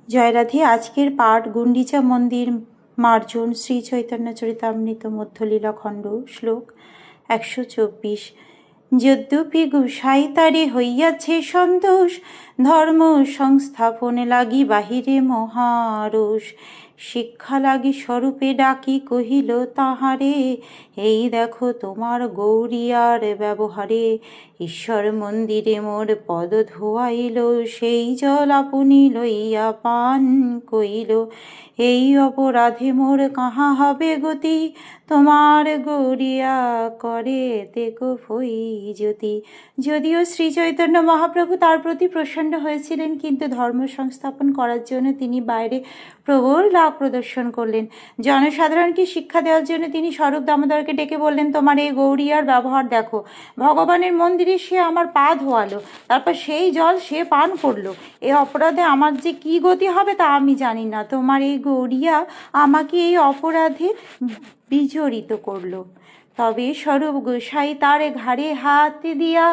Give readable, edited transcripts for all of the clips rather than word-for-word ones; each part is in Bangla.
জয় রাধে। আজকের পাঠ গুন্ডিচা মন্দির মার্জন শ্রী চৈতন্য চরিতামৃত মধ্যলীলা খণ্ড, শ্লোক 124। যদ্যপি গোসাইতারে হইয়াছে সন্তোষ, ধর্ম সংস্থাপনে লাগি বাহিরে মহারোষ। শিক্ষা লাগি স্বরূপে ডাকি কহিল তাহারে, এই দেখো তোমার গৌরিয়ার ব্যবহারে। ঈশ্বর মন্দিরে মোর পদ ধোয়াইল, সেই জল আপনি লইয়া পান কইল। এই অপরাধে মোর কাহা হবে গতি, তোমার গৌরিয়া করে তেকো ফই জ্যোতি। যদিও শ্রী চৈতন্য মহাপ্রভু তার প্রতি প্রসন্ন হয়েছিলেন, কিন্তু ধর্ম সংস্থাপন করার জন্য তিনি বাইরে প্রবল রাগ প্রদর্শন করলেন। জনসাধারণকে শিক্ষা দেওয়ার জন্য তিনি স্বরূপ দামোদরকে ডেকে বললেন, তোমার এই গৌরিয়ার ব্যবহার দেখো। ভগবানের মন্দিরে সে আমার পা ধোয়ালো, তারপর সেই জল সে পান করলো। এই অপরাধে আমার যে কি গতি হবে তা আমি জানি না। তোমার এই গৌরিয়া আমাকে এই অপরাধে বিজড়িত করলো। তবে স্বরূপ গোসাই তার ঘাড়ে হাত দিয়া,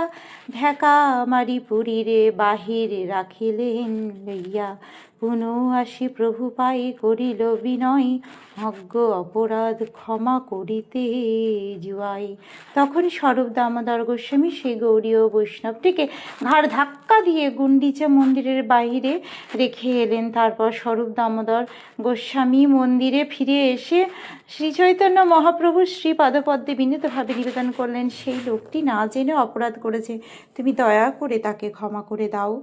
ঢাকা মারি পুরীরে বাহিরে রাখিলেন লইয়া। পুনঃ আসি প্রভু পাই করিল বিনয়, অজ্ঞ অপরাধ ক্ষমা করিতে জুয়াই। তখন স্বরূপ দামোদর গোস্বামী সেই গৌরীয় বৈষ্ণবটিকে ঘাড় ধাক্কা দিয়ে গুন্ডিচা মন্দিরের বাহিরে রেখে এলেন। তারপর স্বরূপ দামোদর গোস্বামী মন্দিরে ফিরে এসে শ্রী চৈতন্য মহাপ্রভুর শ্রীপাদপদ্মে বিনীতভাবে নিবেদন করলেন, সেই লোকটি না জেনে অপরাধ করেছে, তুমি দয়া করে তাকে ক্ষমা করে দাও।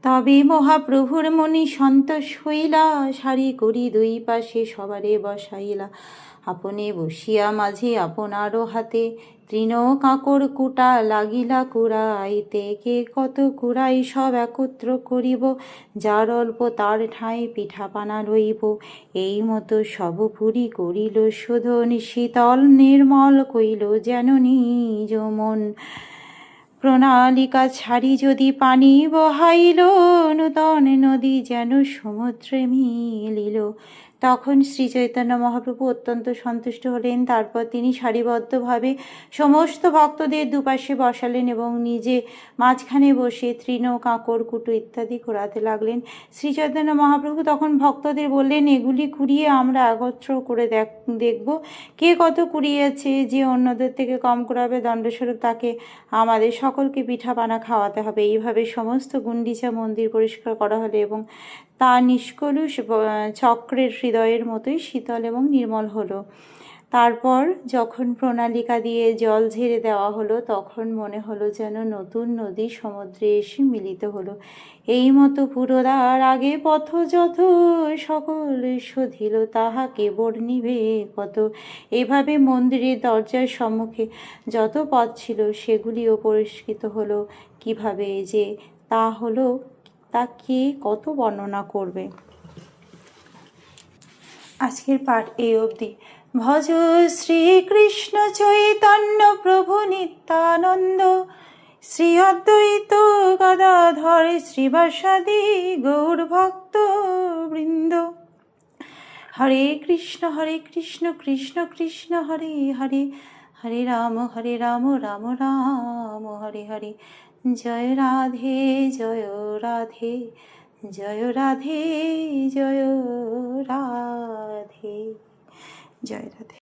তবে মহাপ্রভুর মনে সন্তোষ হইলা, সারি করি দুই পাশে সবারে বসাইলা। আপনে বসিয়া মাঝে আপনারও হাতে, তৃণ কাঁকর কুটা লাগিলা কুড়াইতে। কে কত কুড়াই সব একত্র করিব, যার অল্প তার ঠাঁই পিঠাপানা লইব। এই মতো সব পুরি করিল শোধন, শীতল নির্মল কইল যেন নিজ মন। প্রণালিকা ছাড়ি যদি পানি বহাইল, নূতন নদী যেন সমুদ্রে মিলিল। তখন শ্রী চৈতন্য মহাপ্রভু অত্যন্ত সন্তুষ্ট হলেন। তারপর তিনি সারিবদ্ধভাবে সমস্ত ভক্তদের দুপাশে বসালেন এবং নিজে মাঝখানে বসে তৃণ কাঁকর কুটো ইত্যাদি কুড়াতে লাগলেন। শ্রী চৈতন্য মহাপ্রভু তখন ভক্তদের বললেন, এগুলি কুড়িয়ে আমরা একত্র করে দেখব কে কত কুড়িয়েছে। যে অন্যদের থেকে কম কুড়াবে, দণ্ডস্বরূপ তাকে আমাদের সকলকে পিঠাপানা খাওয়াতে হবে। এইভাবে সমস্ত গুন্ডিচা মন্দির পরিষ্কার করা হলো এবং তা নিষ্কলুষ চক্রের হৃদয়ের মতোই শীতল এবং নির্মল হলো। তারপর যখন প্রণালিকা দিয়ে জল ঝেড়ে দেওয়া হলো, তখন মনে হলো যেন নতুন নদী সমুদ্রে এসে মিলিত হলো। এই মতো পুরোদার আগে পথ যত, সকল শোধিল তাহাকে বর্ণিবে কত। এভাবে মন্দিরের দরজার সম্মুখে যত পথ ছিল সেগুলিও পরিষ্কৃত হলো। কিভাবে যে তা হলো তা কে কত বর্ণনা করবে। আজকের পাঠ এই অবধি। ভজ শ্রীকৃষ্ণ চৈতন্য প্রভু নিত্যানন্দ, শ্রী অদ্বৈত গদাধর শ্রীবাসাদি গৌর ভক্ত বৃন্দ। হরে কৃষ্ণ কৃষ্ণ কৃষ্ণ হরে হরে, হরে রাম রাম রাম হরে হরে। জয় রাধে জয় রাধে, জয় রাধে জয় রাধে, জয় রাধে।